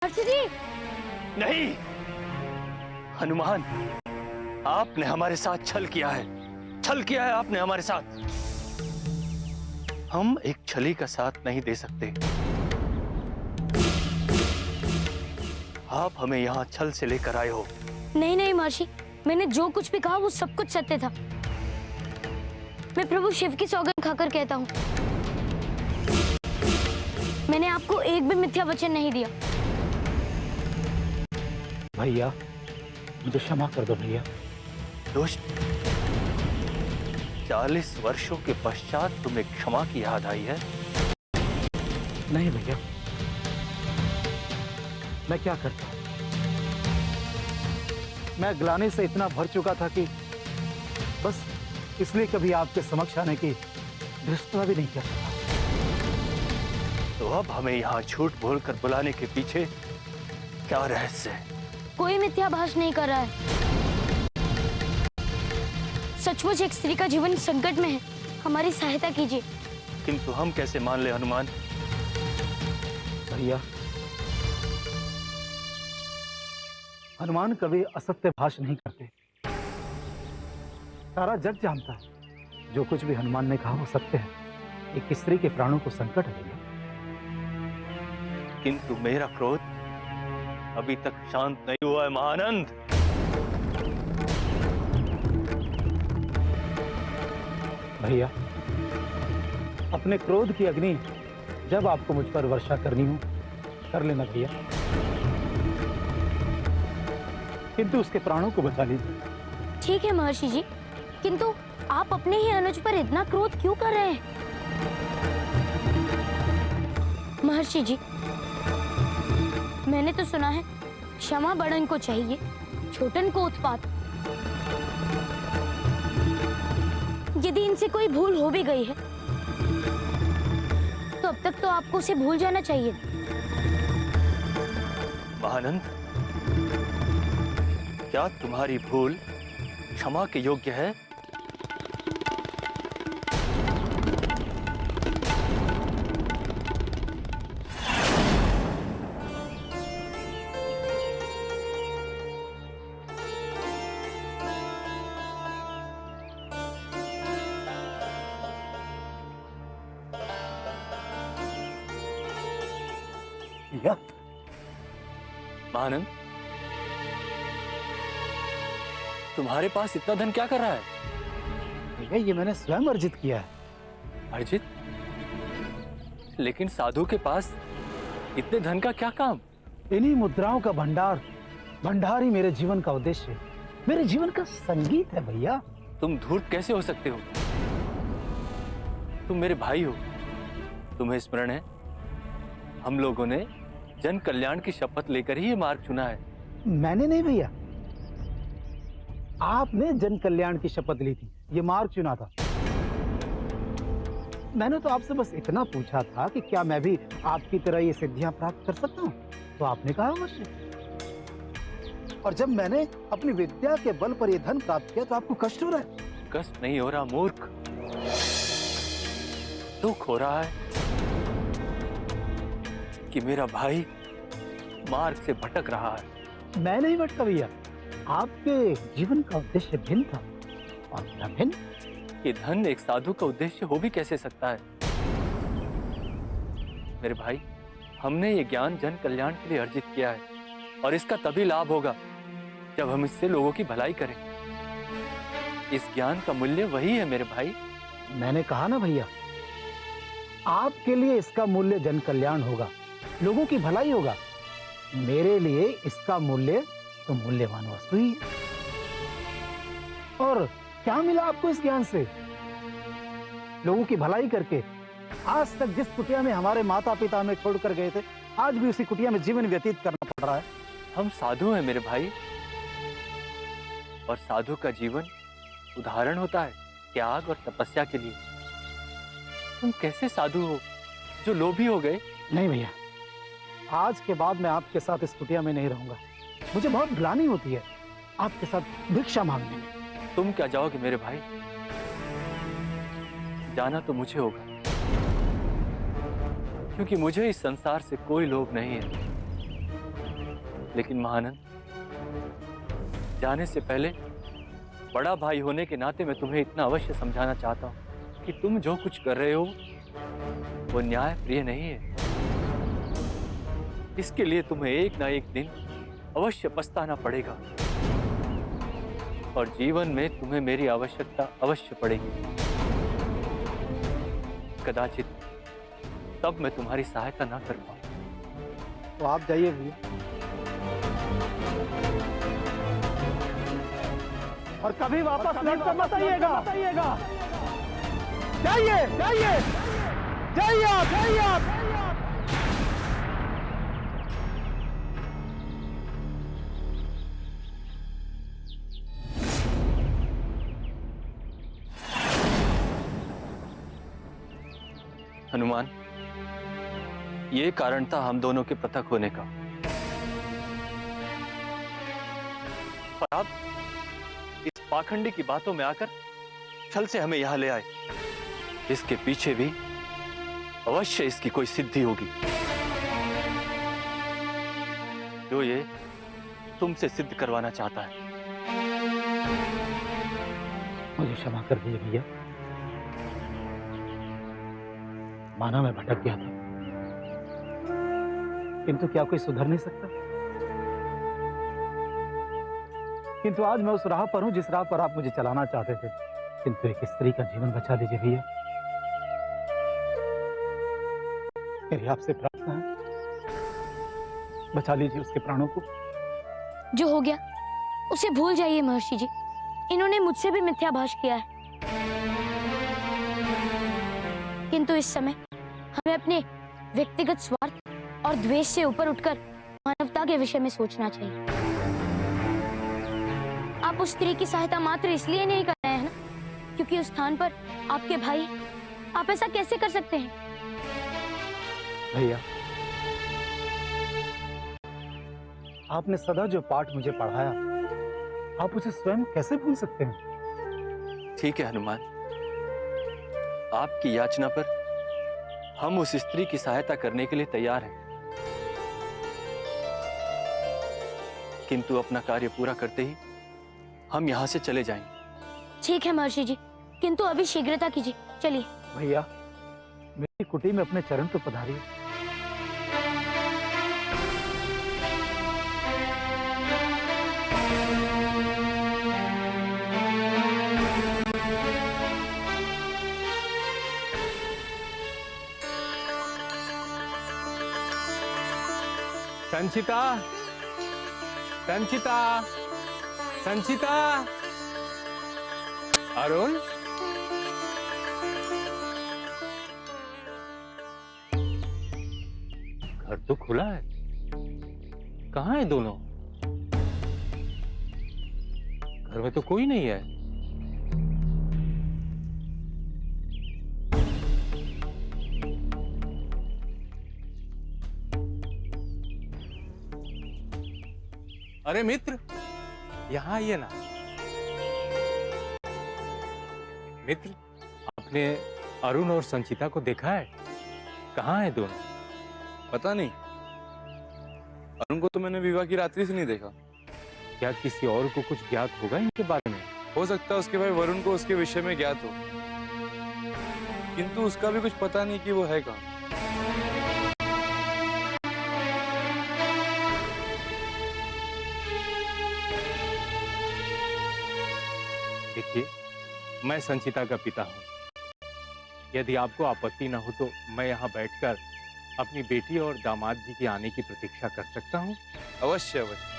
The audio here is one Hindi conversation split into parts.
महर्षि जी। नहीं हनुमान, आपने हमारे साथ छल किया है, छल किया है आपने हमारे साथ। हम एक छली का साथ नहीं दे सकते। आप हमें यहाँ छल से लेकर आए हो। नहीं नहीं महर्षि, मैंने जो कुछ भी कहा वो सब कुछ सत्य था। मैं प्रभु शिव की सौगंध खाकर कहता हूँ, मैंने आपको एक भी मिथ्या वचन नहीं दिया। भैया मुझे क्षमा कर दो भैया। दुष्ट, 40 वर्षों के पश्चात तुम्हें क्षमा की याद आई है? नहीं भैया, मैं क्या करता, मैं ग्लानि से इतना भर चुका था कि बस इसलिए कभी आपके समक्ष आने की दृष्टता भी नहीं कर सका। तो अब हमें यहाँ झूठ बोलकर बुलाने के पीछे क्या रहस्य है? कोई मिथ्याभास नहीं कर रहा है। सचमुच एक स्त्री का जीवन संकट में है, हमारी सहायता कीजिए। किंतु हम कैसे मान ले हनुमान? भैया, हनुमान कभी असत्य भाष नहीं करते। सारा जग जानता है जो कुछ भी हनुमान ने कहा वो सत्य है। एक स्त्री के प्राणों को संकट है भैया। किंतु मेरा क्रोध अभी तक शांत नहीं हुआ है महानंद। भैया, अपने क्रोध की अग्नि जब आपको मुझ पर वर्षा करनी हो कर लेना भैया, किंतु उसके प्राणों को बचा लीजिए। ठीक है महर्षि जी, किंतु आप अपने ही अनुज पर इतना क्रोध क्यों कर रहे हैं? महर्षि जी, मैंने तो सुना है क्षमा बड़न को चाहिए, छोटन को उत्पात। यदि इनसे कोई भूल हो भी गई है तो अब तक तो आपको उसे भूल जाना चाहिए। महानंद, क्या तुम्हारी भूल क्षमा के योग्य है? भैया, महानंद, तुम्हारे पास इतना धन क्या कर रहा है? भैया ये मैंने स्वयं अर्जित किया है। अर्जित? लेकिन साधु के पास इतने धन का क्या काम? इन्हीं मुद्राओं का भंडार ही मेरे जीवन का उद्देश्य है, मेरे जीवन का संगीत है भैया। तुम धूर्त कैसे हो सकते हो? तुम मेरे भाई हो। तुम्हें स्मरण है, हम लोगों ने जन कल्याण की शपथ लेकर ही ये मार्ग चुना है। मैंने नहीं भैया, आपने जन कल्याण की शपथ ली थी, ये मार्ग चुना था। मैंने तो आपसे बस इतना पूछा था कि क्या मैं भी आपकी तरह ये सिद्धियां प्राप्त कर सकता हूं, तो आपने कहा अवश्य। और जब मैंने अपनी विद्या के बल पर यह धन प्राप्त किया तो आपको कष्ट हो रहा है? कष्ट नहीं हो रहा मूर्ख, दुख हो रहा है कि मेरा भाई मार्ग से भटक रहा है। मैं नहीं भटका भैया, आपके जीवन का उद्देश्य भिन्न था। और क्या भिन्न? ये धन एक साधु का उद्देश्य हो भी कैसे सकता है? मेरे भाई, हमने ये ज्ञान जन कल्याण के लिए अर्जित किया है और इसका तभी लाभ होगा जब हम इससे लोगों की भलाई करें। इस ज्ञान का मूल्य वही है मेरे भाई। मैंने कहा ना भैया, आपके लिए इसका मूल्य जन कल्याण होगा, लोगों की भलाई होगा। मेरे लिए इसका मूल्य तो मूल्यवान वस्तु ही है। और क्या मिला आपको इस ज्ञान से? लोगों की भलाई करके आज तक जिस कुटिया में हमारे माता पिता हमें छोड़कर गए थे, आज भी उसी कुटिया में जीवन व्यतीत करना पड़ रहा है। हम साधु हैं मेरे भाई, और साधु का जीवन उदाहरण होता है त्याग और तपस्या के लिए। तुम कैसे साधु हो जो लोभी हो गए? नहीं भैया, आज के बाद मैं आपके साथ इस कुटिया में नहीं रहूंगा। मुझे बहुत ग्लानि होती है आपके साथ भिक्षा मांगने में। तुम क्या जाओगे मेरे भाई? जाना तो मुझे होगा, क्योंकि मुझे इस संसार से कोई लोभ नहीं है। लेकिन महानंद, जाने से पहले बड़ा भाई होने के नाते मैं तुम्हें इतना अवश्य समझाना चाहता हूँ कि तुम जो कुछ कर रहे हो वो न्याय प्रिय नहीं है। इसके लिए तुम्हें एक ना एक दिन अवश्य पछताना पड़ेगा और जीवन में तुम्हें मेरी आवश्यकता अवश्य पड़ेगी। कदाचित तब मैं तुम्हारी सहायता ना कर पाऊं। तो आप जाइए भैया, और कभी वापस लौट कर मत आइएगा। जाइए जाइए जाइए आप। हनुमान, ये कारण था हम दोनों के पृथक होने का। पर आप इस पाखंडी की बातों में आकर छल से हमें यहां ले आए। इसके पीछे भी अवश्य इसकी कोई सिद्धि होगी जो ये तुमसे सिद्ध करवाना चाहता है। मुझे क्षमा कर दीजिए भैया, माना मैं भटक गया था, किंतु क्या कोई सुधर नहीं सकता? किंतु आज मैं उस राह पर हूं जिस राह पर आप मुझे चलाना चाहते थे। किंतु एक स्त्री का जीवन बचा लीजिए भैया, मेरी आपसे प्रार्थना है, बचा लीजिए उसके प्राणों को। जो हो गया उसे भूल जाइए महर्षि जी। इन्होंने मुझसे भी मिथ्याभास किया है, किंतु इस समय हमें अपने व्यक्तिगत स्वार्थ और द्वेष से ऊपर उठकर मानवता के विषय में सोचना चाहिए। आप उस स्त्री की सहायता मात्र इसलिए नहीं कर रहे हैं ना क्योंकि उस स्थान पर आपके भाई। आप ऐसा कैसे कर सकते हैं? भैया, आपने सदा जो पाठ मुझे पढ़ाया, आप उसे स्वयं कैसे भूल सकते हैं? ठीक है हनुमान, आपकी याचना पर हम उस स्त्री की सहायता करने के लिए तैयार हैं, किंतु अपना कार्य पूरा करते ही हम यहां से चले जाएंगे। ठीक है महर्षि जी, किंतु अभी शीघ्रता कीजिए। चलिए भैया, मेरी कुटी में अपने चरण तो पधारिए। संचिता, संचिता, संचिता, अरुण, घर तो खुला है, कहाँ है दोनों? घर में तो कोई नहीं है। अरे मित्र, यहाँ आइए ना। मित्र, आपने अरुण और संचिता को देखा है? कहाँ है दोनों? पता नहीं, अरुण को तो मैंने विवाह की रात्रि से नहीं देखा। क्या किसी और को कुछ ज्ञात होगा इनके बारे में? हो सकता है उसके भाई वरुण को उसके विषय में ज्ञात हो, किंतु उसका भी कुछ पता नहीं कि वो है कहाँ। देखिए, मैं संचिता का पिता हूँ। यदि आपको आपत्ति न हो तो मैं यहाँ बैठकर अपनी बेटी और दामाद जी के आने की प्रतीक्षा कर सकता हूँ। अवश्य अवश्य।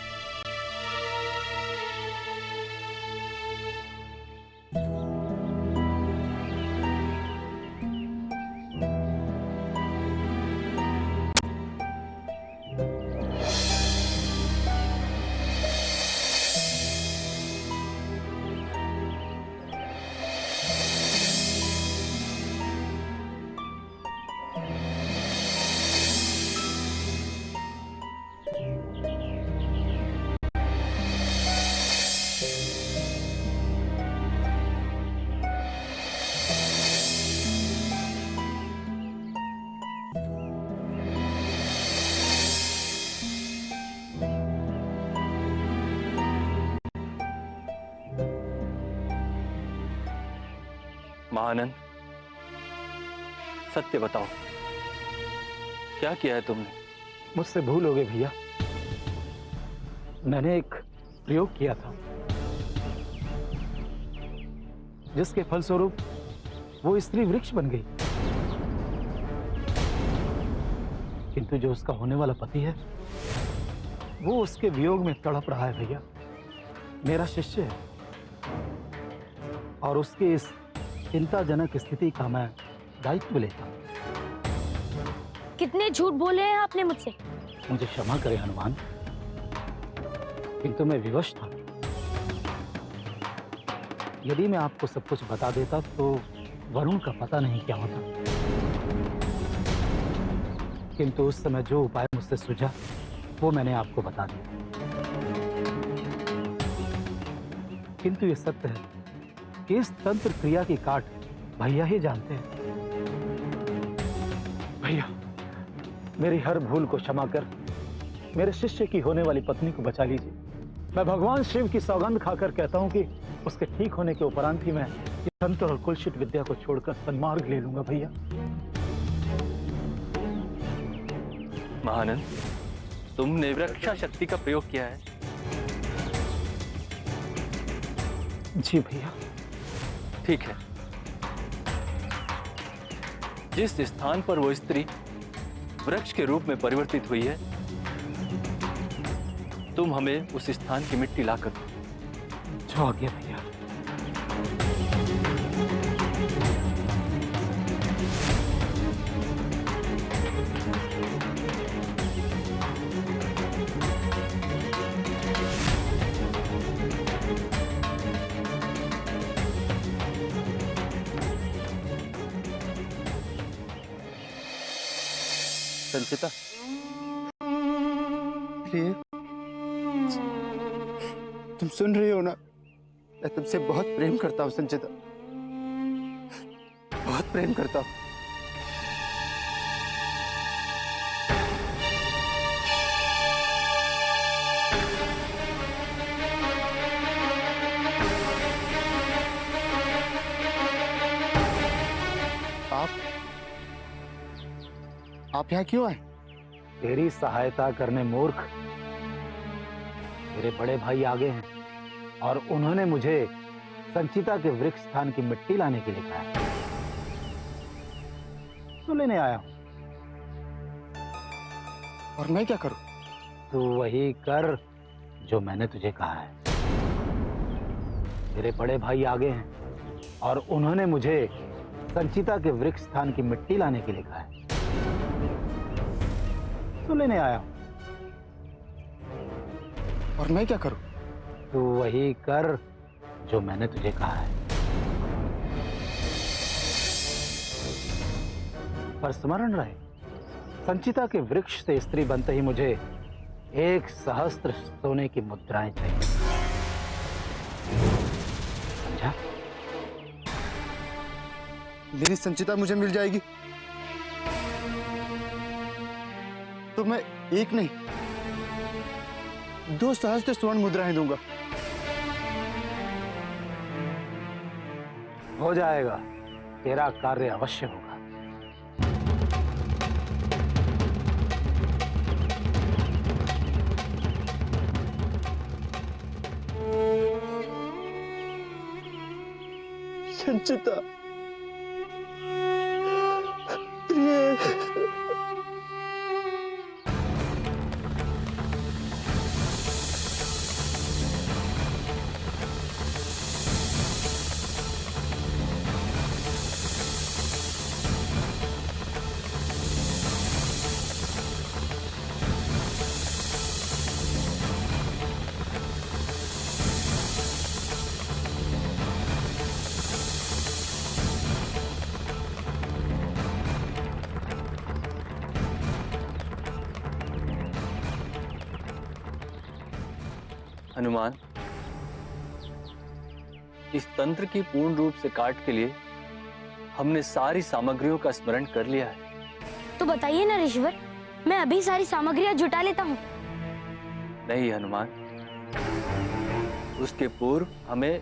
महानंद, सत्य बताओ, क्या किया है तुमने? मुझसे भूल हो गई भैया। मैंने एक प्रयोग किया था जिसके फलस्वरूप वो स्त्री वृक्ष बन गई, किंतु जो उसका होने वाला पति है वो उसके वियोग में तड़प रहा है भैया। मेरा शिष्य है और उसकी इस चिंताजनक स्थिति का मैं दायित्व लेता हूं। कितने झूठ बोले हैं आपने मुझसे। मुझे क्षमा करें हनुमान, किंतु मैं विवश था। यदि मैं आपको सब कुछ बता देता तो वरुण का पता नहीं क्या होता, किंतु उस समय जो उपाय मुझसे सूझा वो मैंने आपको बता दिया। किंतु ये सत्य है कि इस तंत्र क्रिया की काट भैया ही जानते हैं। भैया, मेरी हर भूल को क्षमा कर मेरे शिष्य की होने वाली पत्नी को बचा लीजिए। मैं भगवान शिव की सौगंध खाकर कहता हूं कि उसके ठीक होने के उपरांत ही मैं इस तंत्र और कुलशित विद्या को छोड़कर सन्मार्ग ले लूंगा भैया। महानंद, तुमने वृक्षा शक्ति का प्रयोग किया है? जी भैया। ठीक है। जिस स्थान पर वो स्त्री वृक्ष के रूप में परिवर्तित हुई है, तुम हमें उस स्थान की मिट्टी लाकर दो। जो आ गया भैया। संचिता, प्रिय, तुम सुन रही हो ना? मैं तुमसे बहुत प्रेम करता हूँ संचिता, बहुत प्रेम करता हूँ। आप यहाँ क्यों आए? तेरी सहायता करने मूर्ख। मेरे बड़े भाई आगे हैं और उन्होंने मुझे संचिता के वृक्ष स्थान की मिट्टी लाने के लिए कहा है, तो लेने आया हूं। और मैं क्या करूं? तू वही कर जो मैंने तुझे कहा है। मेरे बड़े भाई आगे हैं और उन्होंने मुझे संचिता के वृक्ष स्थान की मिट्टी लाने के लिए कहा है, तो लेने आया हूं। और मैं क्या करूं? तू वही कर जो मैंने तुझे कहा है। पर स्मरण रहे, संचिता के वृक्ष से स्त्री बनते ही मुझे 1,000 सोने की मुद्राएं चाहिए, समझा? मेरी संचिता मुझे मिल जाएगी तो मैं एक नहीं 2,000 स्वर्ण मुद्राएं दूंगा। हो जाएगा, तेरा कार्य अवश्य होगा। संचिता, प्रिय, हनुमान, इस तंत्र की पूर्ण रूप से काट के लिए हमने सारी सामग्रियों का स्मरण कर लिया है। तो बताइए ना ऋषिवर, मैं अभी सारी सामग्रियां जुटा लेता हूँ। नहीं हनुमान, उसके पूर्व हमें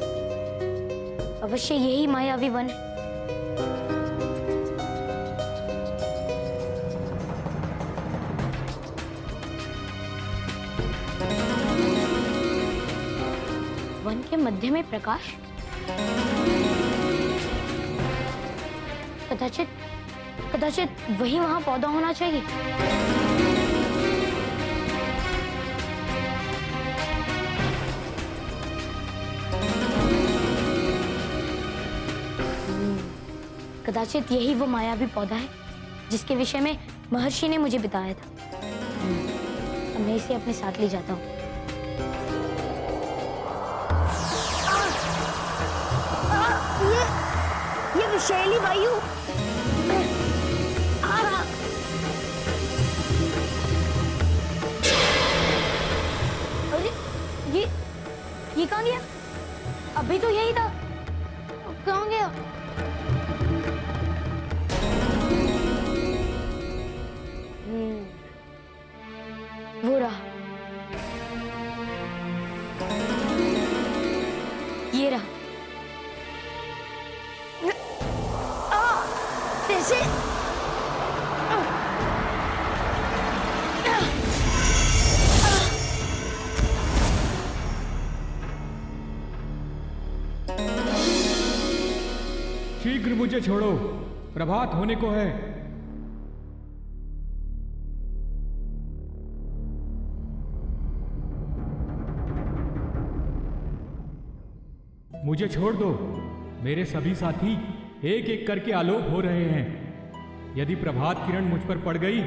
अवश्य यही मायावी वन है। वन के मध्य में प्रकाश, कदाचित वही वहां पौधा होना चाहिए। कदाचित यही वो मायावी पौधा है जिसके विषय में महर्षि ने मुझे बताया था। अब मैं इसे अपने साथ ले जाता हूँ। ये विषैली वायु आ रहा। अरे ये कहाँ गया? अभी तो यही था, कहाँ गया? वो रहा, ये रहा। कैसे? शीघ्र मुझे छोड़ो, प्रभात होने को है। मुझे छोड़ दो। मेरे सभी साथी एक एक करके आलोप हो रहे हैं। यदि प्रभात किरण मुझ पर पड़ गई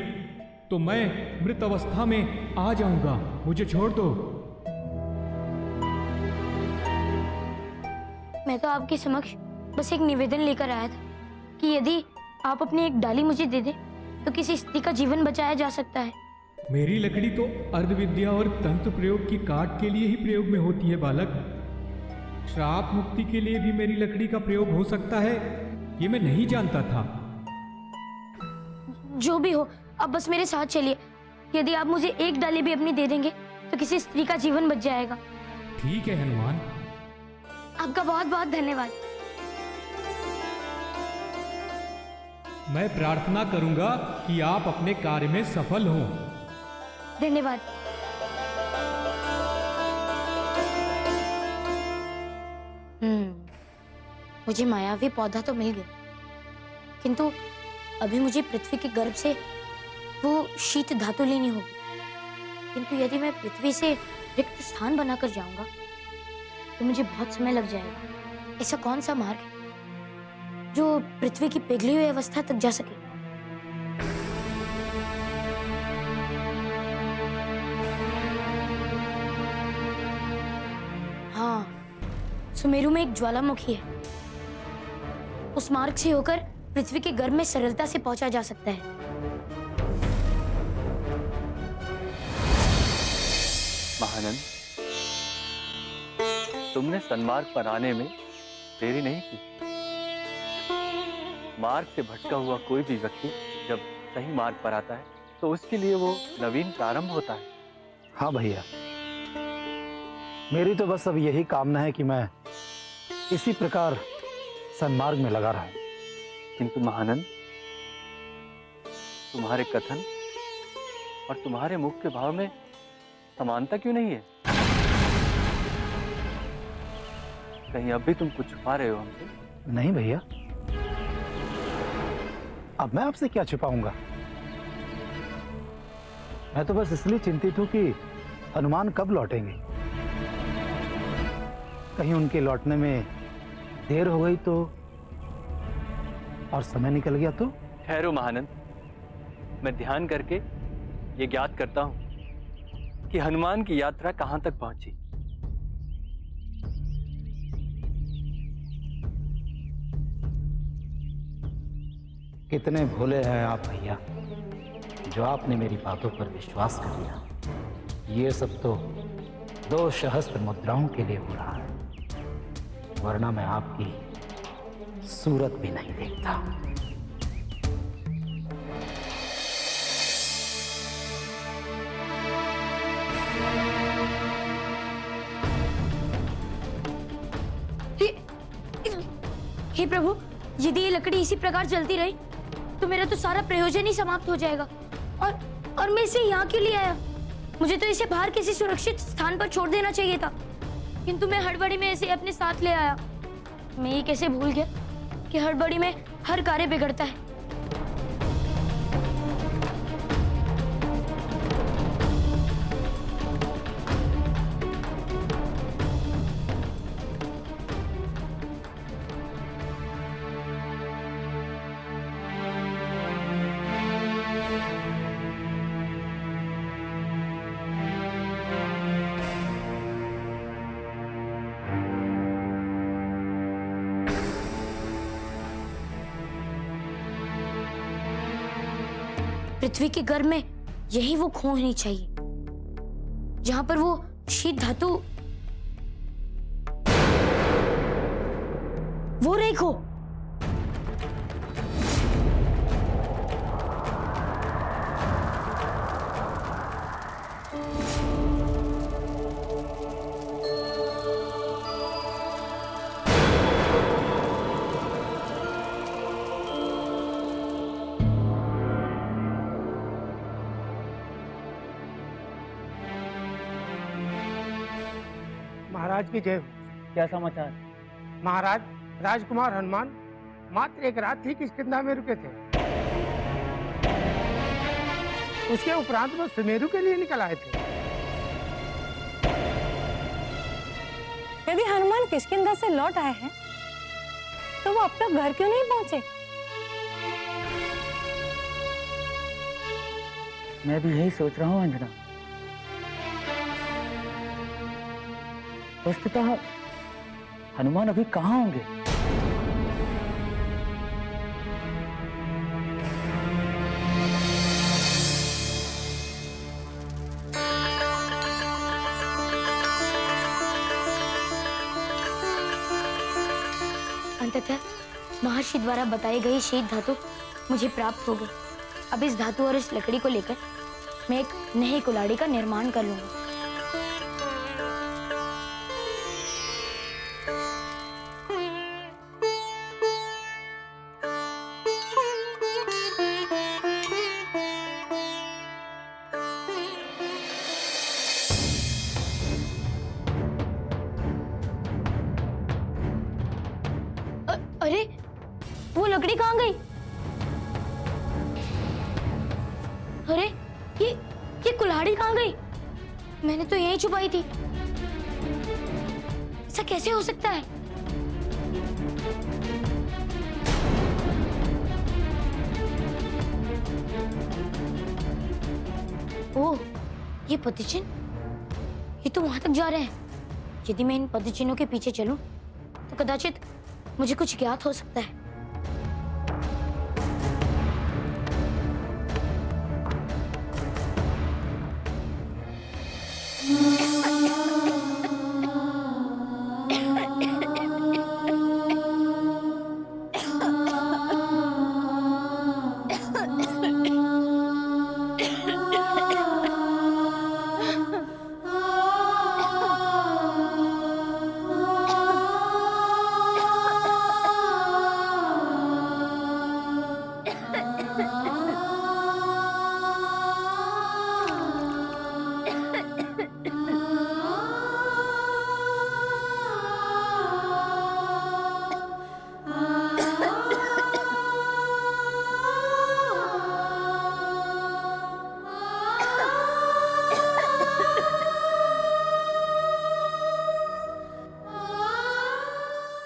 तो मैं मृत अवस्था में आ जाऊंगा। मुझे छोड़ दो। मैं तो आपके समक्ष बस एक निवेदन लेकर आया था कि यदि आप अपनी एक डाली मुझे दे दे तो किसी स्त्री का जीवन बचाया जा सकता है। मेरी लकड़ी तो अर्ध विद्या और तंत्र प्रयोग की काट के लिए ही प्रयोग में होती है बालक। श्राप मुक्ति के लिए भी मेरी लकड़ी का प्रयोग हो सकता है, ये मैं नहीं जानता था। जो भी हो, आप बस मेरे साथ चलिए। यदि आप मुझे एक डाली भी अपनी दे देंगे तो किसी स्त्री का जीवन बच जाएगा। ठीक है हनुमान। आपका बहुत बहुत धन्यवाद। मैं प्रार्थना करूंगा कि आप अपने कार्य में सफल हों। धन्यवाद। मुझे मायावी पौधा तो मिल गया, किंतु अभी मुझे पृथ्वी के गर्भ से वो शीत धातु लेनी होगी। किंतु यदि मैं पृथ्वी से रिक्त स्थान बनाकर जाऊंगा तो मुझे बहुत समय लग जाएगा। ऐसा कौन सा मार्ग है जो पृथ्वी की पिघली हुई अवस्था तक जा सके? हाँ, सुमेरु में एक ज्वालामुखी है। उस मार्ग से होकर पृथ्वी के गर्भ में सरलता से पहुंचा जा सकता है। महानंद, तुमने सन्मार्ग पर आने में देरी नहीं की। मार्ग से भटका हुआ कोई भी व्यक्ति जब सही मार्ग पर आता है तो उसके लिए वो नवीन प्रारंभ होता है। हाँ भैया, मेरी तो बस अब यही कामना है कि मैं इसी प्रकार सन्मार्ग में लगा रहूं। किंतु महानंद, तुम्हारे कथन और तुम्हारे मुख के भाव में समानता क्यों नहीं है? कहीं अब भी तुम कुछ छुपा रहे हो हमसे? नहीं भैया, अब मैं आपसे क्या छुपाऊंगा। मैं तो बस इसलिए चिंतित हूं कि हनुमान कब लौटेंगे। कहीं उनके लौटने में देर हो गई तो, और समय निकल गया तो? ठहरो महानंद, मैं ध्यान करके ये ज्ञात करता हूं कि हनुमान की यात्रा कहां तक पहुंची। कितने भोले हैं आप भैया, जो आपने मेरी बातों पर विश्वास कर लिया। ये सब तो 2 सहस्त्र मुद्राओं के लिए हो रहा है, वरना मैं आपकी सूरत भी नहीं देखता। प्रभु, यदि ये लकड़ी इसी प्रकार जलती रही तो मेरा तो सारा प्रयोजन ही समाप्त हो जाएगा। और मैं इसे यहाँ क्यों ले आया? मुझे तो इसे बाहर किसी सुरक्षित स्थान पर छोड़ देना चाहिए था, किंतु मैं हड़बड़ी में इसे अपने साथ ले आया। मैं ये कैसे भूल गया कि हड़बड़ी में हर कार्य बिगड़ता है। पृथ्वी के गर्भ में यही वो खो होनी चाहिए जहां पर वो शीत धातु, वो रही खो। महाराज की जय हो। क्या समाचार? महाराज, राजकुमार हनुमान मात्र एक रात ही किष्किंधा में रुके थे। उसके उपरांत वो सुमेरु के लिए निकल आए थे। यदि हनुमान किष्किंधा से लौट आए हैं तो वो अब तक घर क्यों नहीं पहुंचे? मैं भी यही सोच रहा हूँ अंजना। वस्तुतः हनुमान अभी कहाँ होंगे? अंततः महर्षि द्वारा बताई गई शीत धातु मुझे प्राप्त हो गई। अब इस धातु और इस लकड़ी को लेकर मैं एक नई कुल्हाड़ी का निर्माण कर लूंगा। अरे वो लकड़ी कहाँ गई? अरे ये कुल्हाड़ी कहाँ गई? मैंने तो यहीं छुपाई थी। ऐसा कैसे हो सकता है? ओह, ये पदचिन्ह, ये तो वहां तक जा रहे हैं। यदि मैं इन पदचिन्हों के पीछे चलूं तो कदाचित मुझे कुछ ज्ञात हो सकता है।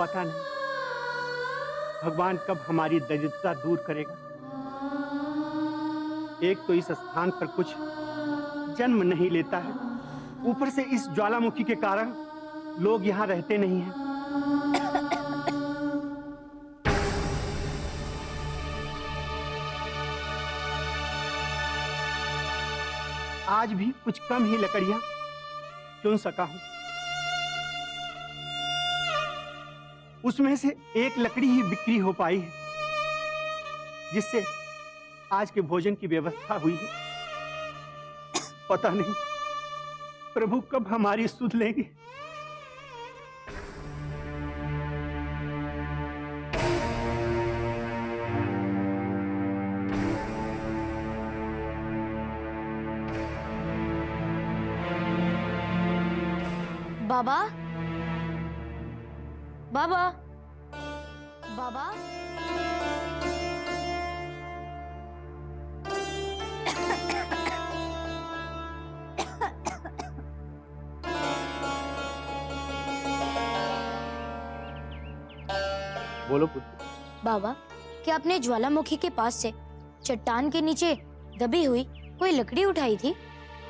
पता नहीं भगवान कब हमारी दरिद्रता दूर करेगा। एक तो इस स्थान पर कुछ जन्म नहीं लेता है, ऊपर से इस ज्वालामुखी के कारण लोग यहाँ रहते नहीं हैं। आज भी कुछ कम ही लकड़ियां चुन सका हूं। उसमें से एक लकड़ी ही बिक्री हो पाई है, जिससे आज के भोजन की व्यवस्था हुई है। पता नहीं प्रभु कब हमारी सुध लेंगे। बाबा, बाबा, बाबा। बोलो पुत्र। बाबा, क्या आपने ज्वालामुखी के पास से चट्टान के नीचे दबी हुई कोई लकड़ी उठाई थी?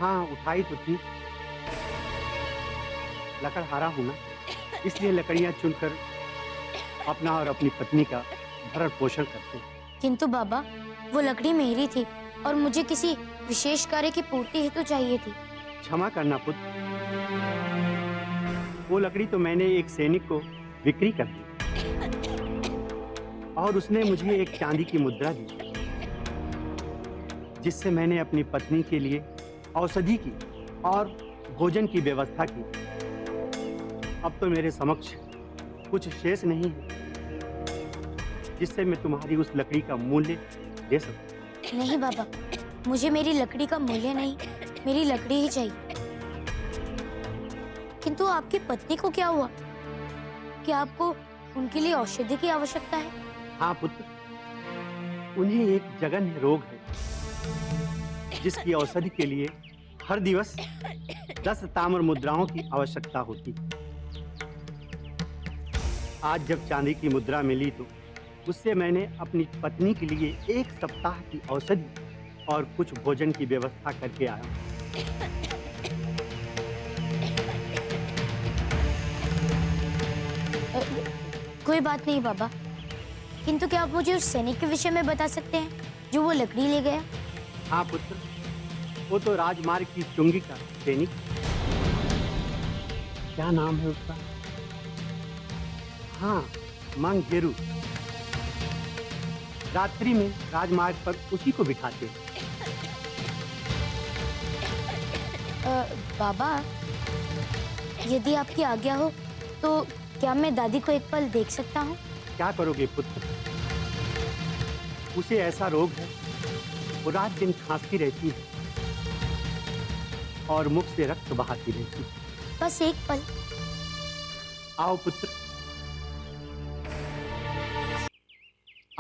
हाँ, उठाई तो थी। लकड़हारा हूं ना, इसलिए लकड़ियां चुनकर अपना और अपनी पत्नी का भरण पोषण करते हैं। किंतु बाबा, वो लकड़ी मेरी थी और मुझे किसी विशेष कार्य की पूर्ति हेतु चाहिए थी। क्षमा करना पुत्र, वो लकड़ी तो मैंने एक सैनिक को बिक्री कर दी और उसने मुझे एक चांदी की मुद्रा दी, जिससे मैंने अपनी पत्नी के लिए औषधि की और भोजन की व्यवस्था की। अब तो मेरे समक्ष कुछ शेष नहीं है जिससे मैं तुम्हारी उस लकड़ी का मूल्य दे सकूं। नहीं बाबा, मुझे मेरी लकड़ी का मूल्य नहीं, मेरी लकड़ी ही चाहिए। किंतु आपकी पत्नी को क्या हुआ? क्या आपको उनके लिए औषधि की आवश्यकता है? हाँ पुत्र, उन्हें एक जघन्य रोग है जिसकी औषधि के लिए हर दिवस 10 ताम्र मुद्राओं की आवश्यकता होती। आज जब चांदी की मुद्रा मिली तो उससे मैंने अपनी पत्नी के लिए 1 सप्ताह की औषधि और कुछ भोजन की व्यवस्था करके आया। कोई बात नहीं बाबा, किंतु क्या आप मुझे उस सैनिक के विषय में बता सकते हैं जो वो लकड़ी ले गया? हाँ पुत्र, वो तो राजमार्ग की चुंगी का सैनिक। क्या नाम है उसका? हाँ, मंगेरू। रात्रि में राजमार्ग पर उसी को बिठाते हैं। बाबा, यदि आपकी आज्ञा हो तो क्या मैं दादी को एक पल देख सकता हूँ? क्या करोगे पुत्र? उसे ऐसा रोग है, वो रात दिन खांसती रहती है और मुख से रक्त बहाती रहती है। बस एक पल। आओ पुत्र,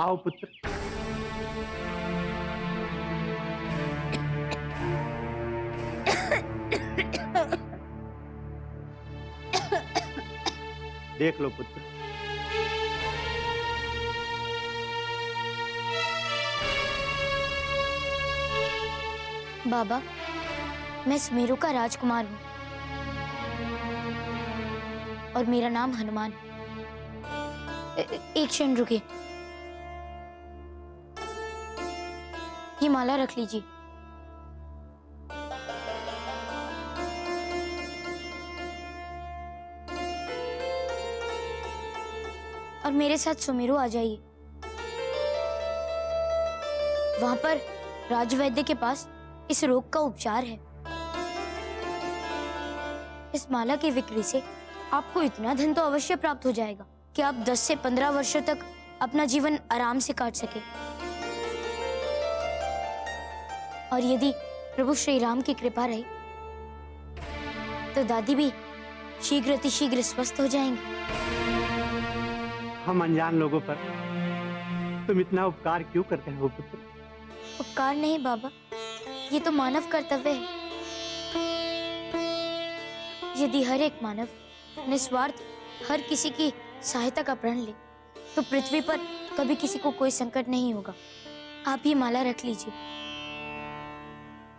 आओ पुत्र। देख लो पुत्र, बाबा, मैं सुमेरु का राजकुमार हूँ और मेरा नाम हनुमान है। एक क्षण रुकिए, ये माला रख लीजिए। और मेरे साथ सुमेरु आ जाइए। वहां पर राजवैद्य के पास इस रोग का उपचार है। इस माला की बिक्री से आपको इतना धन तो अवश्य प्राप्त हो जाएगा कि आप 10 से 15 वर्षों तक अपना जीवन आराम से काट सके। और यदि प्रभु श्री राम की कृपा रही तो दादी भी शीघ्र अतिशीघ्र स्वस्थ हो जाएंगी। हम अनजान लोगों पर तुम इतना उपकार क्यों करते हो पुत्र? उपकार नहीं बाबा, ये तो मानव कर्तव्य है। यदि हर एक मानव निस्वार्थ हर किसी की सहायता का प्रण ले तो पृथ्वी पर कभी किसी को कोई संकट नहीं होगा। आप ये माला रख लीजिए।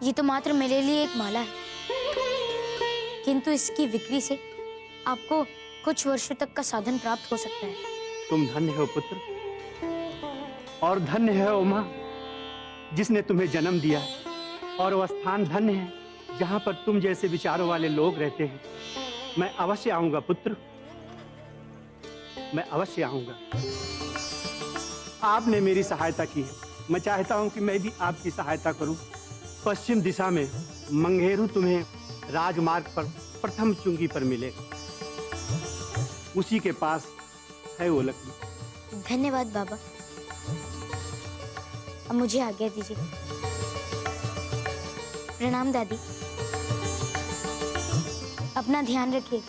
ये तो मात्र मेरे लिए एक माला है, किंतु इसकी बिक्री से आपको कुछ वर्षों तक का साधन प्राप्त हो सकता है। तुम धन्य हो पुत्र, और धन्य है ओ मां जिसने तुम्हें जन्म दिया, और वह स्थान धन्य है जहां पर तुम जैसे विचारों वाले लोग रहते हैं। मैं अवश्य आऊंगा पुत्र, मैं अवश्य आऊंगा। आपने मेरी सहायता की है, मैं चाहता हूं कि मैं भी आपकी सहायता करूं। पश्चिम दिशा में मंगेरू तुम्हें राजमार्ग पर प्रथम चुंगी पर मिलेगा, उसी के पास है वो लकड़ी। धन्यवाद बाबा, अब मुझे आज्ञा दीजिए। प्रणाम दादी, अपना ध्यान रखिए।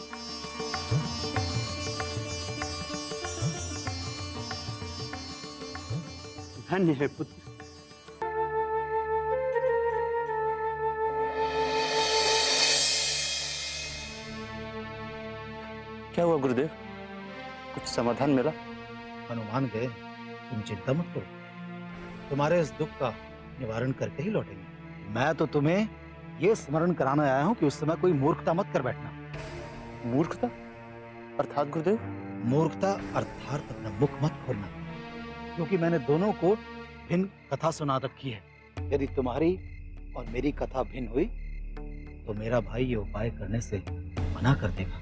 धन्य है पुत्र। क्या हुआ गुरुदेव? कुछ समाधान मिला? हनुमान गए, तुम चिंता मत करो, तुम्हारे इस दुख का निवारण करके ही लौटेंगे। मैं तो तुम्हें ये स्मरण कराने आया हूँ कि उस समय कोई मूर्खता मत कर बैठना। मूर्खता अर्थात गुरुदेव? मूर्खता अर्थात अपना मुख मत खोलना, क्योंकि मैंने दोनों को भिन्न कथा सुना रखी है। यदि तुम्हारी और मेरी कथा भिन्न हुई तो मेरा भाई ये उपाय करने से मना कर देगा।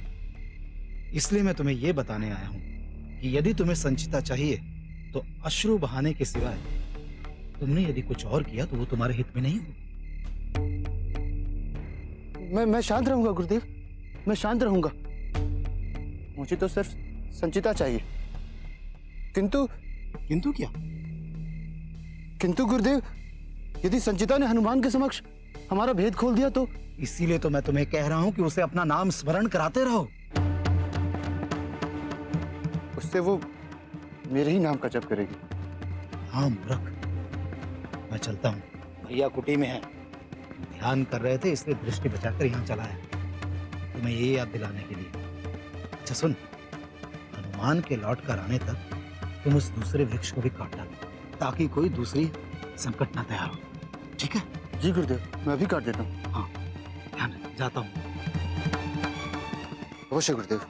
इसलिए मैं तुम्हें ये बताने आया हूँ कि यदि तुम्हें संचिता चाहिए तो अश्रु बहाने के सिवाय तुमने यदि कुछ और किया तो वो तुम्हारे हित में नहीं होगा। मैं शांत रहूंगा गुरुदेव, मैं शांत रहूंगा। मुझे तो सिर्फ संचिता चाहिए। किंतु क्या? किंतु गुरुदेव, यदि संचिता ने हनुमान के समक्ष हमारा भेद खोल दिया तो? इसीलिए तो मैं तुम्हें कह रहा हूं कि उसे अपना नाम स्मरण कराते रहो। उससे वो मेरे ही नाम का जप करेगी। हाँ मूर्ख, मैं चलता हूँ, भैया कुटी में है, ध्यान कर रहे थे इसलिए दृष्टि बचाकर यहाँ चला है तुम्हें ये याद दिलाने के लिए। अच्छा सुन, हनुमान के लौट कर आने तक तुम उस दूसरे वृक्ष को भी काट डालो ताकि कोई दूसरी संकट ना तैयार हो, ठीक है? जी गुरुदेव, मैं भी काट देता हूँ। हाँ ध्यान रख, जाता हूँ। अवश्य गुरुदेव।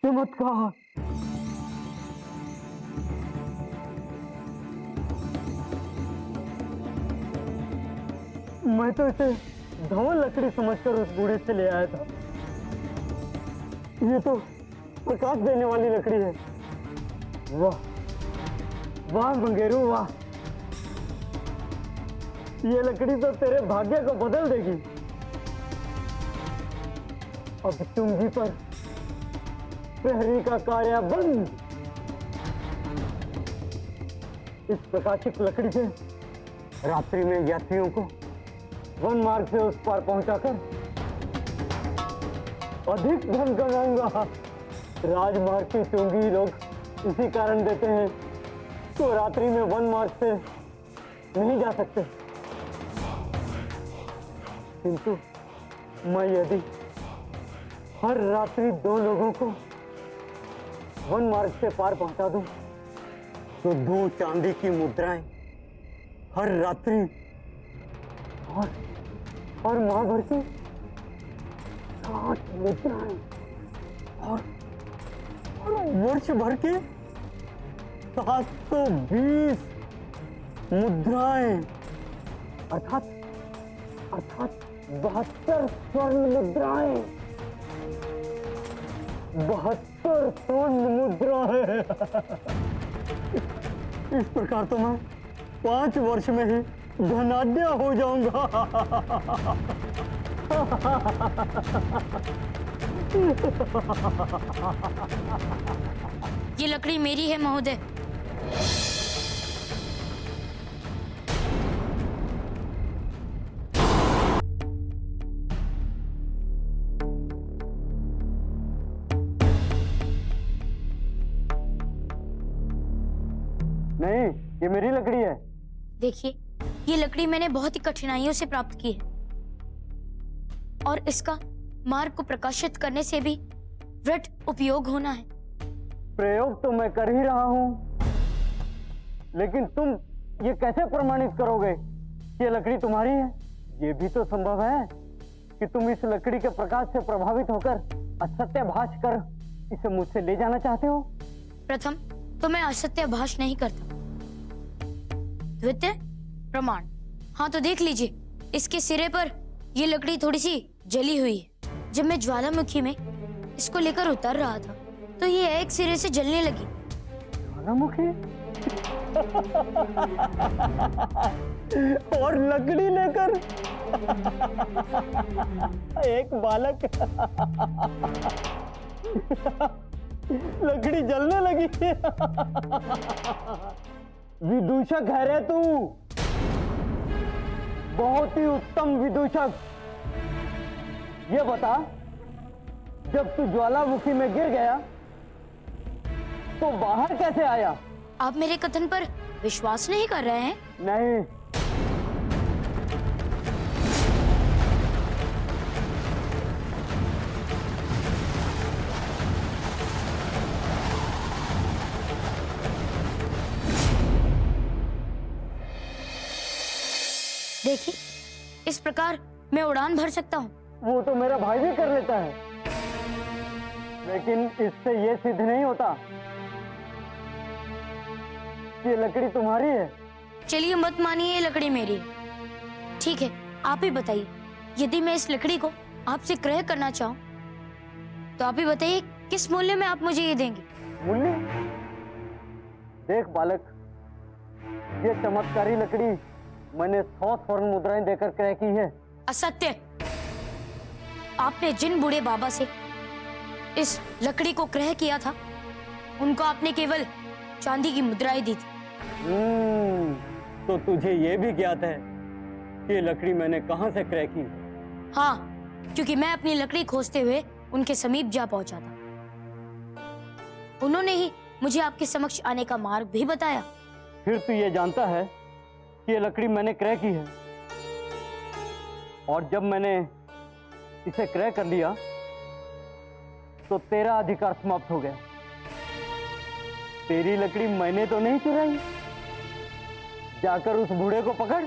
चमत्कार। मैं तो इसे धवल लकड़ी समझकर उस बूढ़े से ले आया था। ये तो प्रकाश देने वाली लकड़ी है। वाह वाह मंगेरू वाह, ये लकड़ी तो तेरे भाग्य को बदल देगी। अब चुंगी पर प्रहरी का कार्य बंद। इस प्रकाशित लकड़ी से रात्रि में यात्रियों को वन मार्ग से उस पार पहुंचाकर अधिक धन कमाऊंगा। राजमार्ग की चुंगी लोग इसी कारण देते हैं तो रात्रि में वन मार्ग से नहीं जा सकते। किंतु मैं यदि हर रात्रि 2 लोगों को वन मार्ग से पार पहुंचा दूं तो 2 चांदी की मुद्राएं हर रात्रि और माह भर की 60 मुद्राएं और वर्ष भर के 720 मुद्राएं अर्थात 72 स्वर्ण मुद्राएं। 72 स्वर्ण मुद्रा है। इस प्रकार तो मैं 5 वर्ष में ही धनाढ्य हो जाऊंगा। ये लकड़ी मेरी है महोदय। नहीं, ये मेरी लकड़ी है। देखिए, ये लकड़ी मैंने बहुत ही कठिनाइयों से प्राप्त की है और इसका मार्ग को प्रकाशित करने से भी वृथ उपयोग होना है। प्रयोग तो मैं कर ही रहा हूं, लेकिन तुम ये कैसे प्रमाणित करोगे कि ये लकड़ी तुम्हारी है? ये भी तो संभव है कि तुम इस लकड़ी के प्रकाश से प्रभावित होकर असत्य भाष कर इसे मुझसे ले जाना चाहते हो। प्रथम तो मैं असत्य भाष नहीं करता। द्वितीय प्रमाण, हाँ तो देख लीजिए, इसके सिरे पर ये लकड़ी थोड़ी सी जली हुई है। जब मैं ज्वालामुखी में इसको लेकर उतर रहा था तो ये एक सिरे से जलने लगी। ज्वालामुखी? और लकड़ी लेकर एक बालक लकड़ी जलने लगी। विदूषक है रे तू, बहुत ही उत्तम विदूषक। ये बता, जब तू ज्वालामुखी में गिर गया तो बाहर कैसे आया? आप मेरे कथन पर विश्वास नहीं कर रहे हैं? नहीं। देखिए, इस प्रकार मैं उड़ान भर सकता हूँ। वो तो मेरा भाई भी कर लेता है, लेकिन इससे ये सिद्ध नहीं होता ये लकड़ी तुम्हारी है। चलिए मत मानिए, ये लकड़ी मेरी है। ठीक है, आप ही बताइए, यदि मैं इस लकड़ी को आपसे क्रय करना चाहूँ तो आप ही बताइए किस मूल्य में आप मुझे ये देंगे? मूल्य? देख बालक, ये चमत्कारी लकड़ी मैंने 100 स्वर्ण मुद्राएं देकर क्रय की है। असत्य! आपने जिन बूढ़े बाबा से इस लकड़ी को क्रय किया था, उनको आपने केवल चांदी की मुद्राएं दी थी। तो तुझे ये भी ज्ञात है कि ये लकड़ी मैंने कहां से क्रय की? हाँ, क्योंकि मैं अपनी लकड़ी खोजते हुए उनके समीप जा पहुंचा था। उन्होंने ही मुझे आपके समक्ष आने का मार्ग भी बताया। फिर तू ये जानता है कि ये लकड़ी मैंने क्रय की है, और जब मैंने इसे क्रय कर लिया तो तेरा अधिकार समाप्त हो गया। तेरी लकड़ी मैंने तो नहीं चुराई। जाकर उस बूढ़े को पकड़।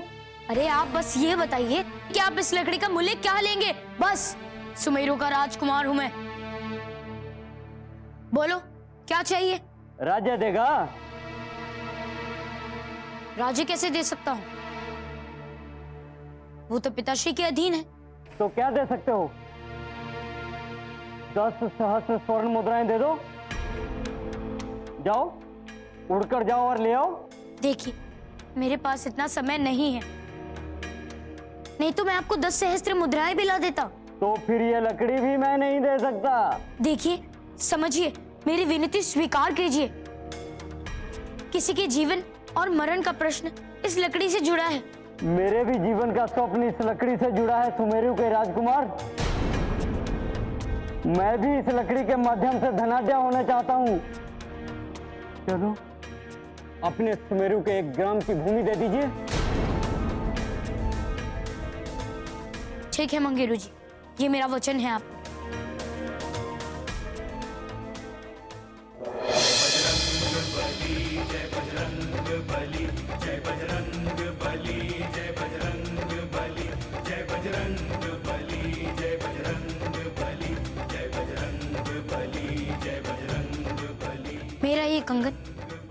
अरे आप बस ये बताइए कि आप इस लकड़ी का मूल्य क्या लेंगे? बस, सुमेरु का राजकुमार हूं मैं। बोलो, क्या चाहिए? राज्य देगा? राज्य कैसे दे सकता हूं? वो तो पिताश्री के अधीन है। तो क्या दे सकते हो? 10 सहस्त्र स्वर्ण मुद्राएं दे दो। जाओ, उड़कर जाओ और ले आओ। देखिए, मेरे पास इतना समय नहीं है, नहीं तो मैं आपको 10 सहस्त्र मुद्राएं भी ला देता। तो फिर ये लकड़ी भी मैं नहीं दे सकता। देखिए, समझिए, मेरी विनती स्वीकार कीजिए। किसी के जीवन और मरण का प्रश्न इस लकड़ी से जुड़ा है। मेरे भी जीवन का स्वप्न इस लकड़ी से जुड़ा है सुमेरु के राजकुमार। मैं भी इस लकड़ी के माध्यम से धनाढ्य होना चाहता हूँ। चलो, अपने सुमेरु के 1 ग्राम की भूमि दे दीजिए। ठीक है मंगेरू जी, ये मेरा वचन है आपको। जय बजरंग बली, जय बजरंग बली, जय बजरंग बली, जय बजरंग बली, जय बजरंग बली, जय बजरंग बली, जय बजरंग बली। मेरा ये कंगन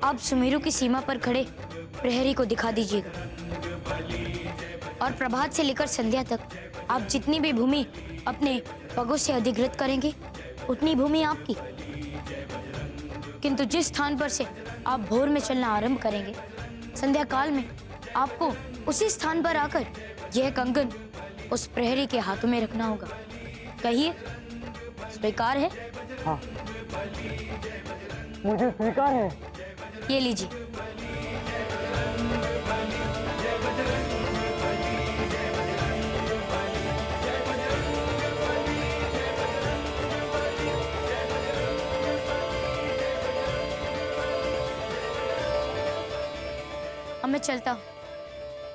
आप सुमेरु की सीमा पर खड़े प्रहरी को दिखा दीजिएगा, और प्रभात से लेकर संध्या तक आप जितनी भी भूमि अपने पगों से अधिकृत करेंगे, उतनी भूमि आपकी। किंतु जिस स्थान पर से आप भोर में चलना आरंभ करेंगे, संध्या काल में आपको उसी स्थान पर आकर यह कंगन उस प्रहरी के हाथों में रखना होगा। कहिए, स्वीकार है? हाँ, मुझे स्वीकार है। ये लीजिए। अब मैं चलता हूँ।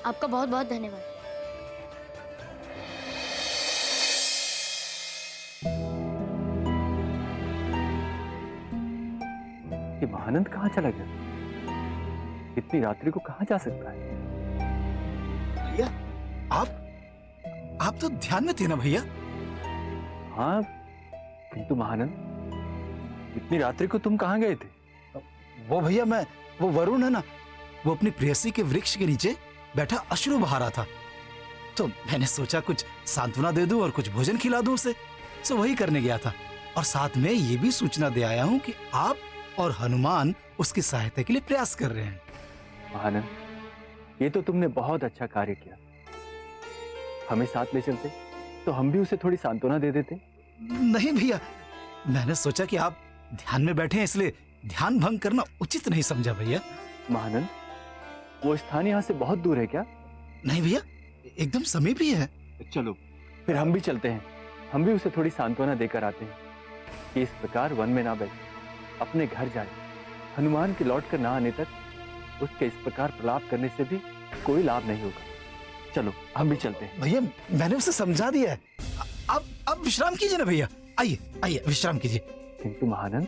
आपका बहुत बहुत धन्यवाद। ये महानंद कहाँ चला गया? इतनी रात्रि को कहाँ जा सकता है? भैया, आप तो ध्यान में थे ना भैया? हाँ, किंतु महानंद, इतनी रात्रि को तुम कहाँ गए थे? वो भैया, वो वरुण है ना, वो अपनी प्रेयसी के वृक्ष के नीचे बैठा अश्रु बहा रहा था, तो मैंने सोचा कुछ सांत्वना दे दूं और कुछ भोजन खिला दूं उसे। सो वही करने गया था, और साथ में ये भी सूचना दे आया हूं कि आप और हनुमान उसकी सहायता के लिए प्रयास कर रहे हैं। महानंद, ये तो तुमने बहुत अच्छा कार्य किया। हमें साथ ले चलते तो हम भी उसे थोड़ी सांत्वना दे देते। नहीं भैया, मैंने सोचा कि आप ध्यान में बैठे हैं, इसलिए ध्यान भंग करना उचित नहीं समझा भैया। महानंद, वो स्थान यहाँ से बहुत दूर है क्या? नहीं भैया, एकदम समीप ही है। चलो फिर हम भी चलते हैं, हम भी उसे थोड़ी सांत्वना देकर आते हैं कि इस प्रकार वन में ना बैठे, अपने घर जाए। हनुमान के लौट कर ना आने तक उसके इस प्रकार प्रलाप करने से भी कोई लाभ नहीं होगा। चलो हम भी चलते हैं। भैया मैंने उसे समझा दिया है, अब विश्राम कीजिए ना भैया। आइए आइए विश्राम कीजिए। किंतु महानंद,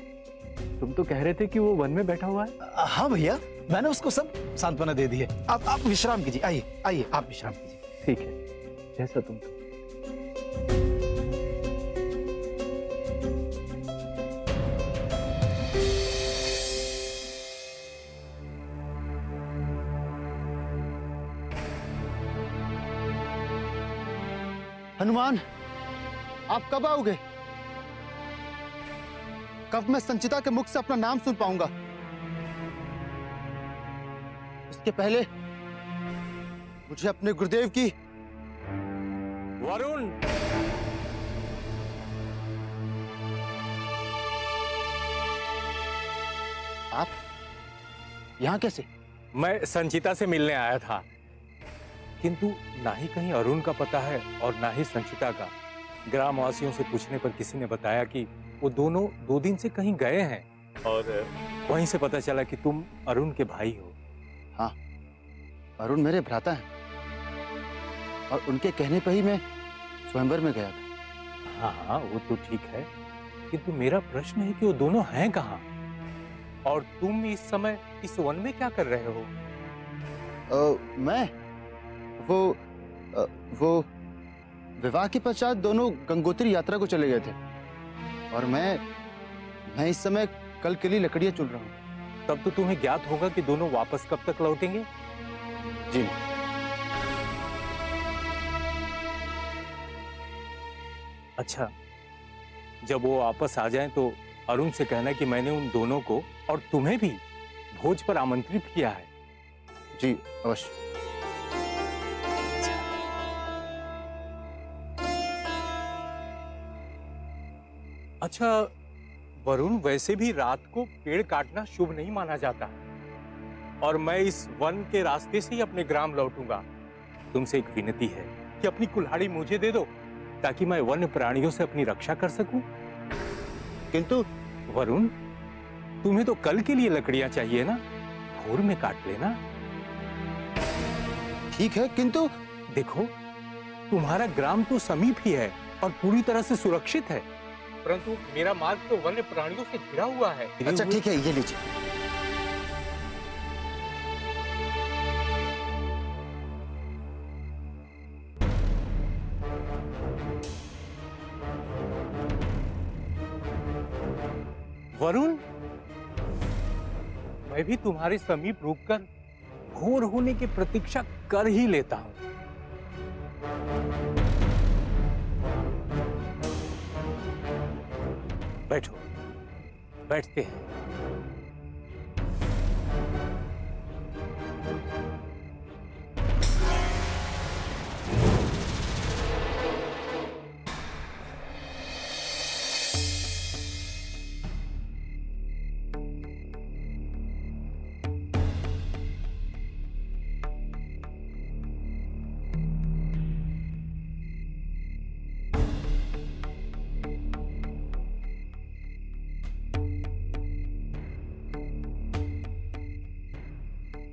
तुम तो कह रहे थे कि वो वन में बैठा हुआ है। हाँ भैया, मैंने उसको सब सांत्वना दे दी है। आप विश्राम कीजिए। आइए आइए, आप विश्राम कीजिए। ठीक है, जैसा तुम। हनुमान, आप कब आओगे? कब मैं संचिता के मुख से अपना नाम सुन पाऊंगा? इसके पहले मुझे अपने गुरुदेव की। वरुण, आप यहां कैसे? मैं संचिता से मिलने आया था, किंतु ना ही कहीं अरुण का पता है और ना ही संचिता का। ग्रामवासियों से पूछने पर किसी ने बताया कि वो दोनों 2 दिन से कहीं गए हैं और वहीं से पता चला कि तुम अरुण के भाई हो। हाँ, अरुण मेरे भ्राता हैं और उनके कहने पर ही मैं स्वयंवर में गया था। हाँ हाँ, वो तो ठीक है, किंतु मेरा प्रश्न है कि वो दोनों हैं कहाँ और तुम इस समय इस वन में क्या कर रहे हो? मैं वो विवाह के पश्चात दोनों गंगोत्री यात्रा को चले गए थे और मैं इस समय कल के लिए लकड़ियां चुन रहा हूँ। तब तो तुम्हें ज्ञात होगा कि दोनों वापस कब तक लौटेंगे? जी, अच्छा, जब वो वापस आ जाएं तो अरुण से कहना कि मैंने उन दोनों को और तुम्हें भी भोज पर आमंत्रित किया है। जी अवश्य। अच्छा वरुण, वैसे भी रात को पेड़ काटना शुभ नहीं माना जाता और मैं इस वन के रास्ते से ही अपने ग्राम लौटूंगा। तुमसे एक विनती है कि अपनी कुल्हाड़ी मुझे दे दो ताकि मैं वन्य प्राणियों से अपनी रक्षा कर सकूं। किंतु वरुण, तुम्हें तो कल के लिए लकड़ियां चाहिए ना, भोर में काट लेना। ठीक है, किंतु देखो, तुम्हारा ग्राम तो समीप ही है और पूरी तरह से सुरक्षित है, परंतु मेरा मार्ग तो वन्य प्राणियों से घिरा हुआ है। अच्छा ठीक है, ये लीजिए। वरुण, मैं भी तुम्हारे समीप रुककर भोर होने की प्रतीक्षा कर ही लेता हूं। बैठो, बैठते हैं।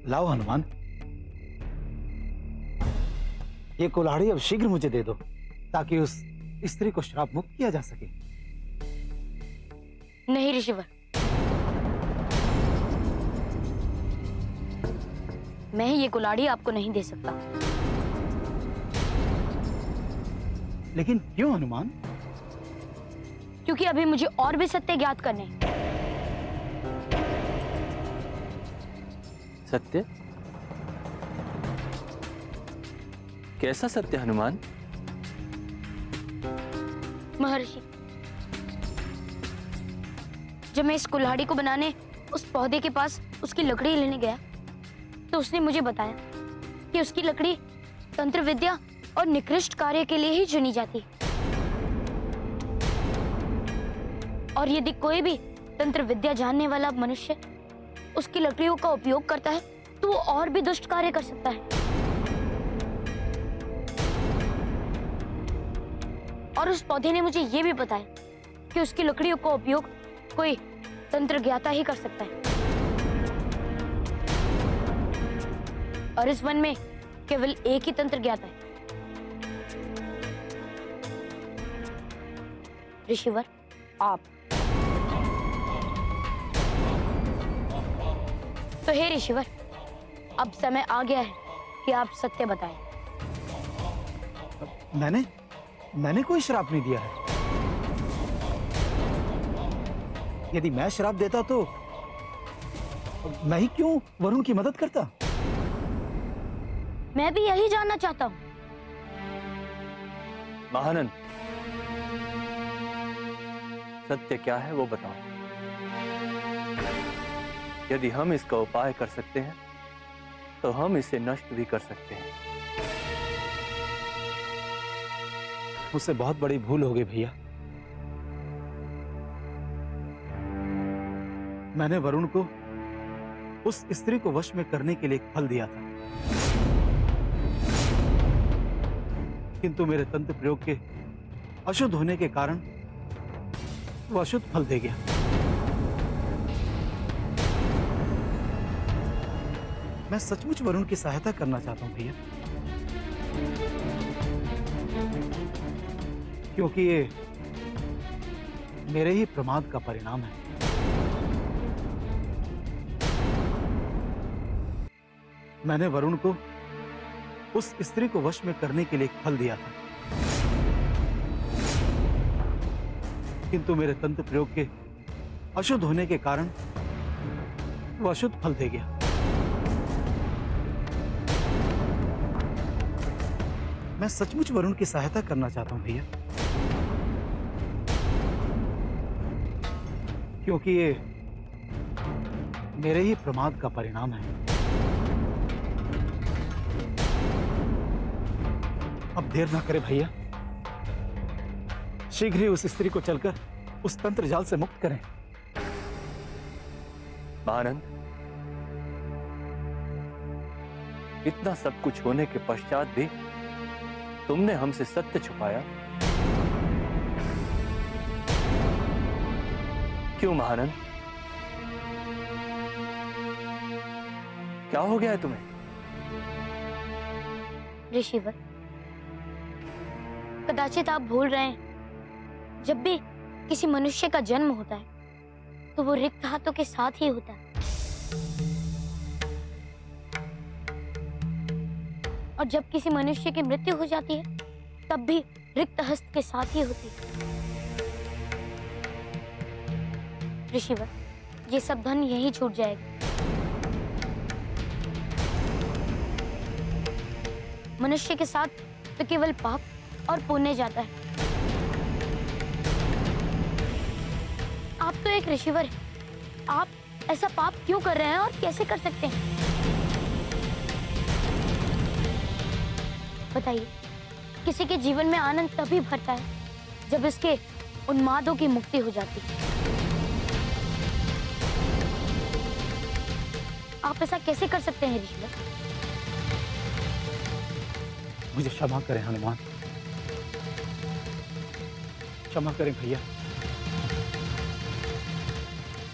लाओ हनुमान, ये कुल्हाड़ी अब शीघ्र मुझे दे दो ताकि उस स्त्री को श्राप मुक्त किया जा सके। नहीं ऋषिवर, मैं ये कुल्हाड़ी आपको नहीं दे सकता। लेकिन क्यों हनुमान? क्योंकि अभी मुझे और भी सत्य ज्ञात करने हैं। सत्य? कैसा सत्य हनुमान? महर्षि, जब मैं इस कुल्हाड़ी को बनाने उस पौधे के पास उसकी लकड़ी लेने गया तो उसने मुझे बताया कि उसकी लकड़ी तंत्र विद्या और निकृष्ट कार्य के लिए ही चुनी जाती है। और यदि कोई भी तंत्र विद्या जानने वाला मनुष्य उसकी लकड़ियों का उपयोग करता है तो वो और भी दुष्ट कार्य कर सकता है। और उस पौधे ने मुझे ये भी बताया कि उसकी लकड़ियों का उपयोग कोई तंत्र ज्ञाता ही कर सकता है। और इस वन में केवल एक ही तंत्र ज्ञाता है। ऋषिवर, आप। तो हे ऋषिवर, अब समय आ गया है कि आप सत्य बताएं। मैंने कोई श्राप नहीं दिया है। यदि मैं श्राप देता तो मैं ही क्यों वरुण की मदद करता? मैं भी यही जानना चाहता हूँ। महानंद, सत्य क्या है वो बताओ। यदि हम इसका उपाय कर सकते हैं तो हम इसे नष्ट भी कर सकते हैं। मुझसे बहुत बड़ी भूल हो गई भैया। मैंने वरुण को उस स्त्री को वश में करने के लिए एक फल दिया था, किंतु मेरे तंत्र प्रयोग के अशुद्ध होने के कारण वो अशुद्ध फल दे गया। मैं सचमुच वरुण की सहायता करना चाहता हूं भैया, क्योंकि ये मेरे ही प्रमाद का परिणाम है। मैंने वरुण को उस स्त्री को वश में करने के लिए एक फल दिया था, किंतु मेरे तंत्र प्रयोग के अशुद्ध होने के कारण वो अशुद्ध फल दे गया। मैं सचमुच वरुण की सहायता करना चाहता हूं भैया, क्योंकि ये मेरे ही प्रमाद का परिणाम है। अब देर ना करे भैया, शीघ्र ही उस स्त्री को चलकर उस तंत्र जाल से मुक्त करें। महानंद, इतना सब कुछ होने के पश्चात भी तुमने हमसे सत्य छुपाया क्यों महानंद? क्या हो गया है तुम्हें? ऋषिवर, कदाचित आप भूल रहे हैं, जब भी किसी मनुष्य का जन्म होता है तो वो रिक्त हाथों के साथ ही होता है, और जब किसी मनुष्य की मृत्यु हो जाती है तब भी रिक्त हस्त के साथ ही होती है। ऋषिवर, ये सब धन यहीं छूट जाएगा। मनुष्य के साथ तो केवल पाप और पुण्य जाता है। आप तो एक ऋषिवर हैं, आप ऐसा पाप क्यों कर रहे हैं और कैसे कर सकते हैं? बताइए, किसी के जीवन में आनंद तभी भरता है जब इसके उन्मादों की मुक्ति हो जाती है। आप ऐसा कैसे कर सकते हैं ऋषिवर? मुझे क्षमा करें हनुमान, क्षमा करें भैया।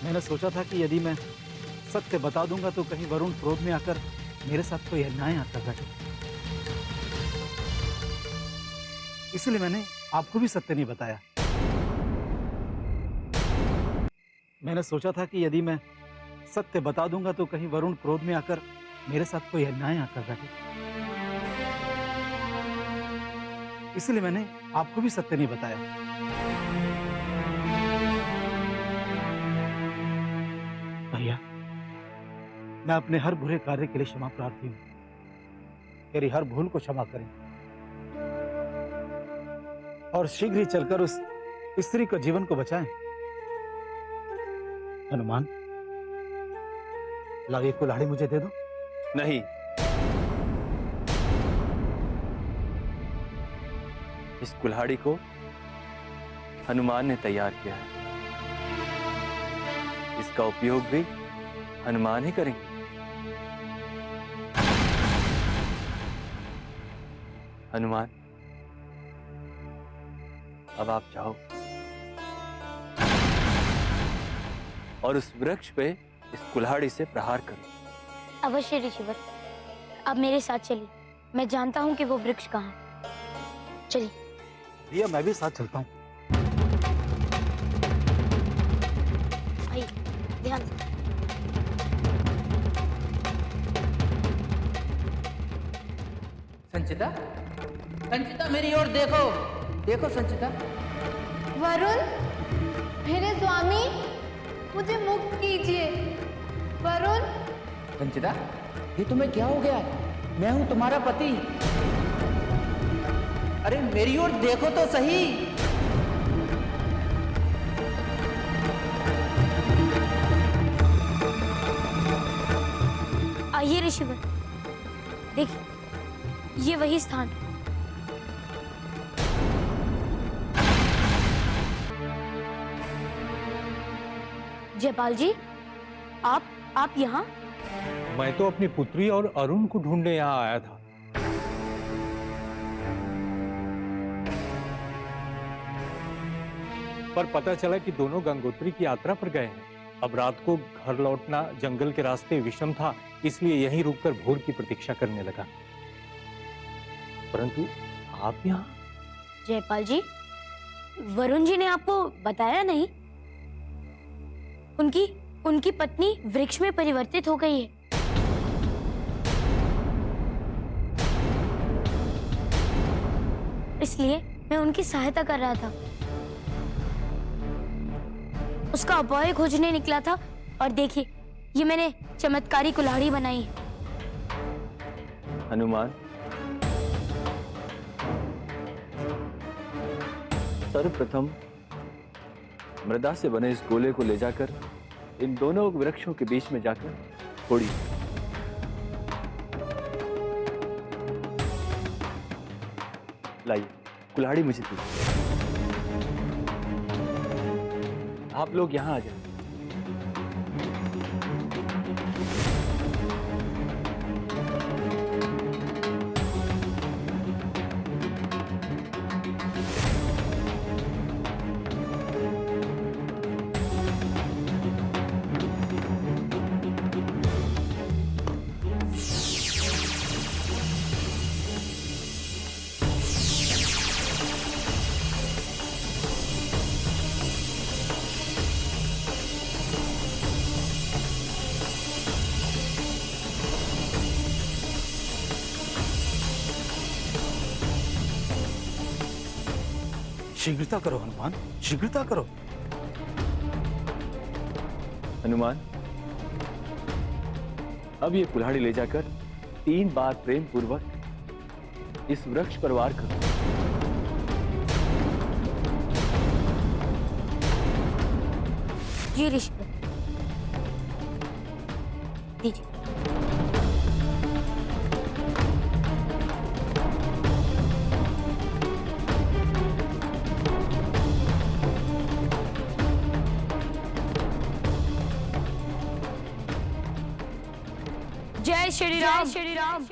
मैंने सोचा था कि यदि मैं सत्य बता दूंगा तो कहीं वरुण क्रोध में आकर मेरे साथ कोई अन्याय आता बैठे, इसलिए मैंने आपको भी सत्य नहीं बताया। मैंने सोचा था कि यदि मैं सत्य बता दूंगा तो कहीं वरुण क्रोध में आकर मेरे साथ कोई अन्याय आकर बैठे, इसलिए मैंने आपको भी सत्य नहीं बताया। भैया, मैं अपने हर बुरे कार्य के लिए क्षमा प्रार्थी हूं। मेरी हर भूल को क्षमा करें और शीघ्र ही चलकर उस स्त्री को जीवन को बचाएं। हनुमान, लाओ ये कुल्हाड़ी मुझे दे दो। नहीं, इस कुल्हाड़ी को हनुमान ने तैयार किया है। इसका उपयोग भी हनुमान ही करेंगे। हनुमान, अब आप जाओ और उस वृक्ष पे इस कुल्हाड़ी से प्रहार करो। अवश्य ऋषिवर, अब मेरे साथ चलिए। मैं जानता हूँ कि वो वृक्ष कहाँ है। चलिए। भैया मैं भी साथ चलता हूँ। आइए, ध्यान से। संचिता, संचिता मेरी ओर देखो, देखो संचिता। वरुण, मेरे स्वामी, मुझे मुक्त कीजिए। वरुण। संचिता, ये तुम्हें क्या हो गया? मैं हूं तुम्हारा पति। अरे मेरी ओर देखो तो सही। आइए ऋषिवर, देखिए ये वही स्थान है। जयपाल जी, आप यहाँ? मैं तो अपनी पुत्री और अरुण को ढूंढने यहाँ आया था। पर पता चला कि दोनों गंगोत्री की यात्रा पर गए हैं। अब रात को घर लौटना जंगल के रास्ते विषम था, इसलिए यहीं रुककर भोर की प्रतीक्षा करने लगा। परंतु आप यहाँ? जयपाल जी, वरुण जी ने आपको बताया नहीं? उनकी पत्नी वृक्ष में परिवर्तित हो गई है। इसलिए मैं उनकी सहायता कर रहा था। उसका उपाय खोजने निकला था और देखिए ये मैंने चमत्कारी कुल्हाड़ी बनाई है। हनुमान, सर्वप्रथम मृदा से बने इस गोले को ले जाकर इन दोनों वृक्षों के बीच में जाकर फोड़िए। लाइए, कुल्हाड़ी मुझे दीजिए। आप लोग यहां आ जाए। शीघ्रता करो हनुमान, शीघ्रता करो। हनुमान, अब ये कुल्हाड़ी ले जाकर 3 बार प्रेम पूर्वक इस वृक्ष पर वार करो। जी ऋषिवर, दीजिए। जय श्री राम।